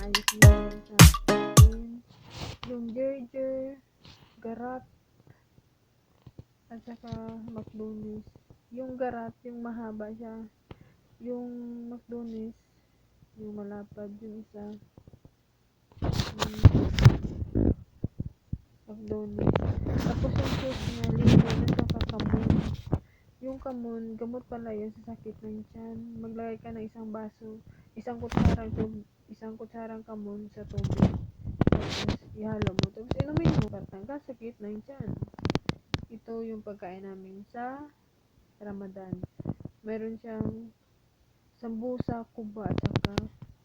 ayos mo yan sa akin. Yung Gerger, Garat, at saka McDonald's. Yung Garat, yung mahaba siya. Yung McDonald's, yung malapad, yung isa. McDonald's. Tapos yung sauce niya, lemon at saka kamon. Yung kamon, gamot pala yun sa sakit ng tiyan. Maglagay ka ng isang kutsarang kamon sa tubig. Tapos ihalo mo. Tapos inumin mo. Patanggal sakit ng tiyan. Ito yung pagkain namin sa Ramadan. Meron siyang sambusa, kuba at saka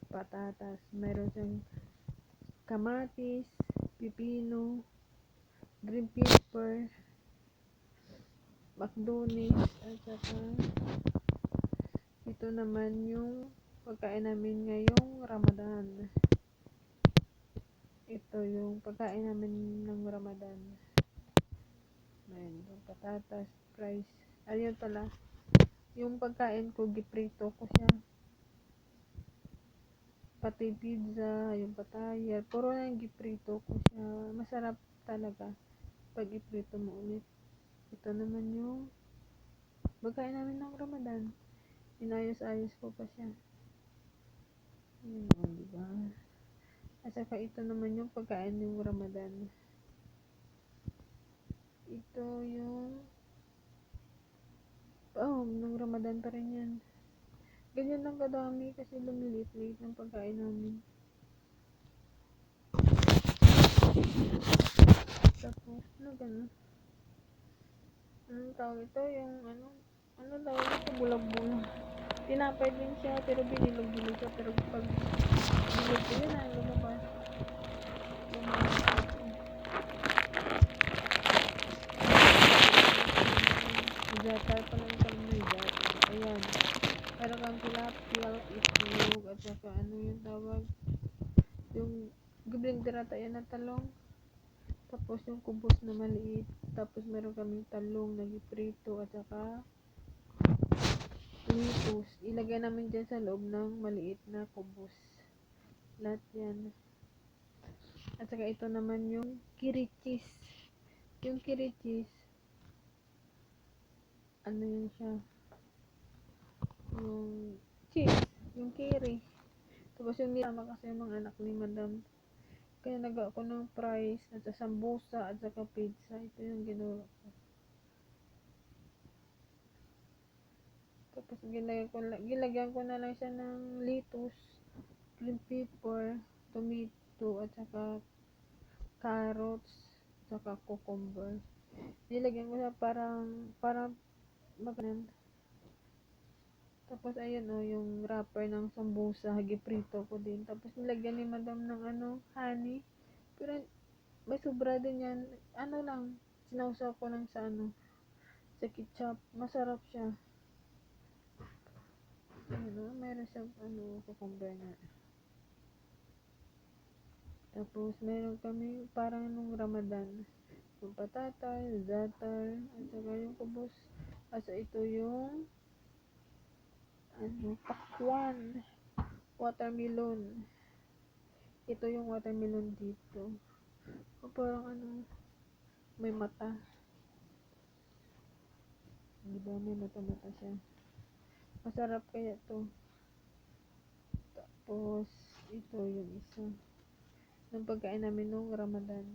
patatas. Meron siyang kamatis, pipino, green pepper, McDonald's, at saka ito naman yung pagkain namin ngayong Ramadan. Ito yung pagkain namin ng Ramadan. Ayun, patatas, fries. Ayun pala, yung pagkain ko, giprito ko siya. Pati pizza, yung pataya, puro na yung giprito ko siya. Masarap talaga pag iprito mo ulit. Ito naman yung pagkain namin ng Ramadan. Inayos-ayos ko pa siya. Ayun, diba? At saka ito naman yung pagkain ng Ramadan. Ito yung ng Ramadan pa rin yan. Ganyan lang kadami kasi lumilit-lit ng pagkain namin. Tapos, gano'n? Anong tawag ito? Yung ano tawag ito? Bulag-bulag. Tinapay din siya, pero binilog-bilog siya. Pero pag bilog ko yun, lumabas. Jatar pa lang kami may jatar. Ayan. Meron kang tilapia, itlog, at saka yung tawag? Yung gibling dirata yan na talong. Tapos yung kubos na maliit. Tapos meron kaming talong na giprito at saka litos. Ilagay namin dyan sa loob ng maliit na kubos. Lahat yan. At saka ito naman yung kirichis. Yung kirichis, yun siya? Yung cheese. Yung kiri. Tapos yung nilama kasi yung mga anak ni madam. Kaya naga ako ng fries at saka sambusa at saka pizza. Ito yung ginawa ko. Tapos gilagyan ko na lang siya ng lettuce, green pepper, tomato at saka carrots, at saka cucumber. Nilagyan ko siya parang maganan. Tapos ayun yung wrapper ng sambusa, giprito ko din. Tapos nilagyan ni madam ng honey. Pero may sobra din yan. Lang, sinawsaw ko lang sa sa ketchup. Masarap siya. Meron siyang cucumber nga. Tapos meron kami parang nung Ramadan. Yung patatay, zatar, at saka yung kubos. Asa ito yung pakwan, watermelon. Ito yung watermelon dito. Parang may mata. Diba may mata-mata siya. Masarap kaya to. Tapos ito yung isa ng pagkain namin nung Ramadan.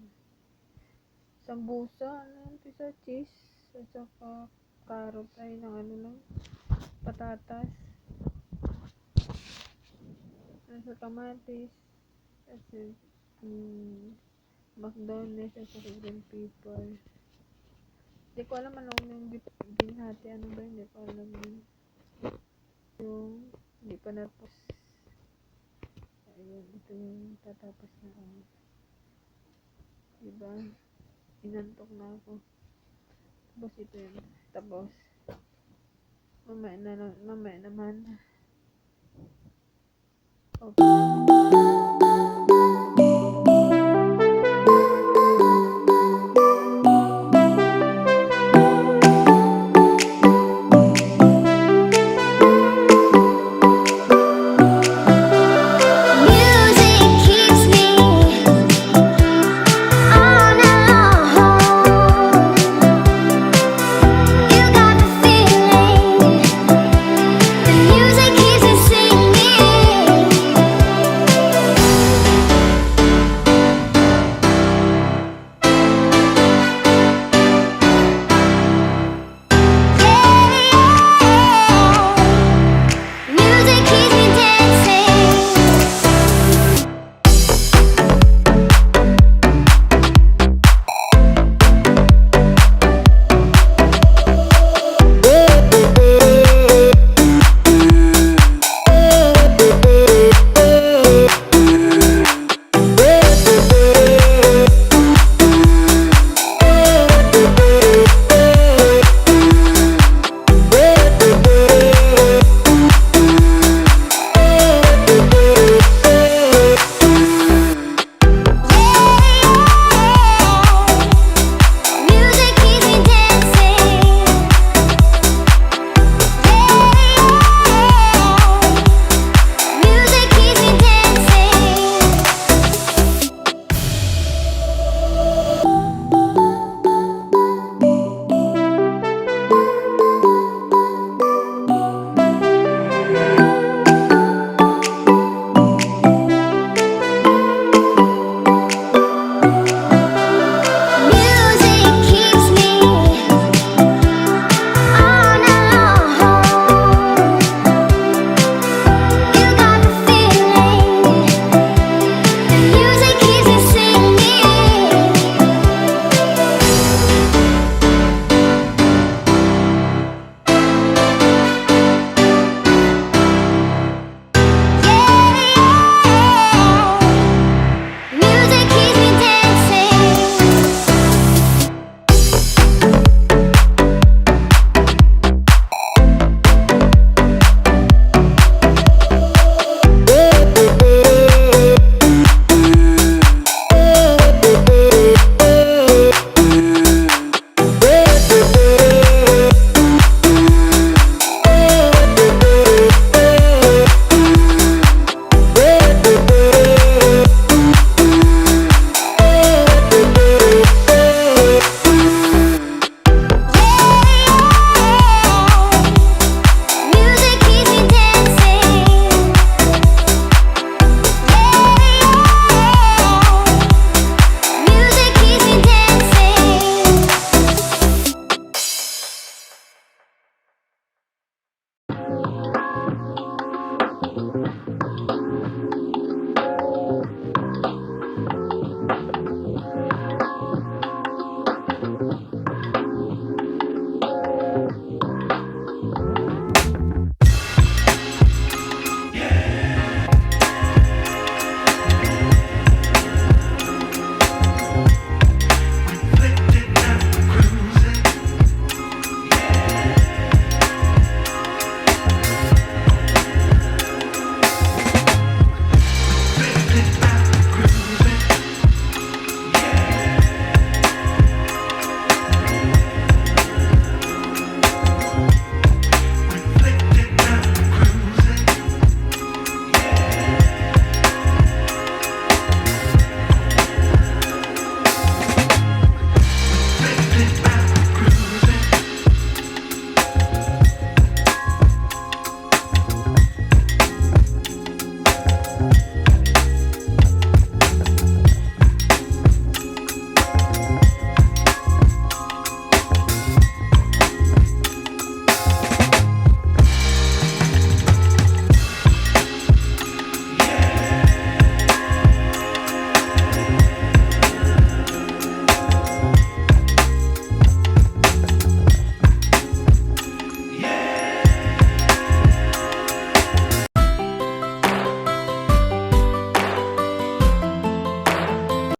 Sambusa, pisa cheese, at saka carrot ay ng lang, patatas, at saka kamatis, at saka McDonald's, at saka green pepper. Hindi ko alam yung binhati, ba, hindi ko alam yun. Yung hindi pa natapos. Ayun, ito yung tatapos na diba? Inantok na ako. Tapos ito yun. Tapos mamaya naman. Okay.